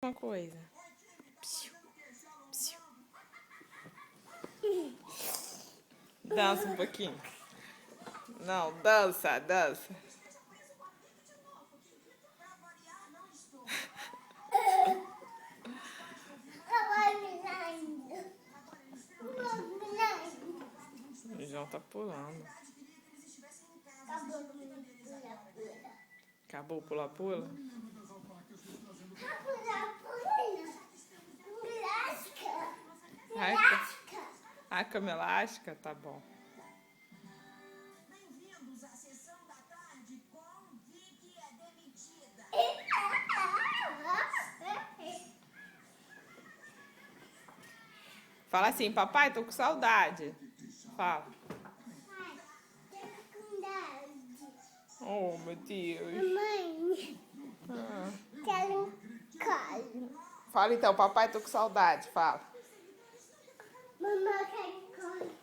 alguma coisa. Psiu, psiu. Dança um pouquinho. Não, dança, dança. O João tá pulando. Acabou o pula-pula? A cama elástica? Tá bom. Bem-vindos à sessão da tarde com Vicky é demitida. Fala assim, papai, tô com saudade. Fala. Oh, meu Deus. Mamãe, quero colo. Fala então, papai, tô com saudade. Fala. Mamãe, quero colo.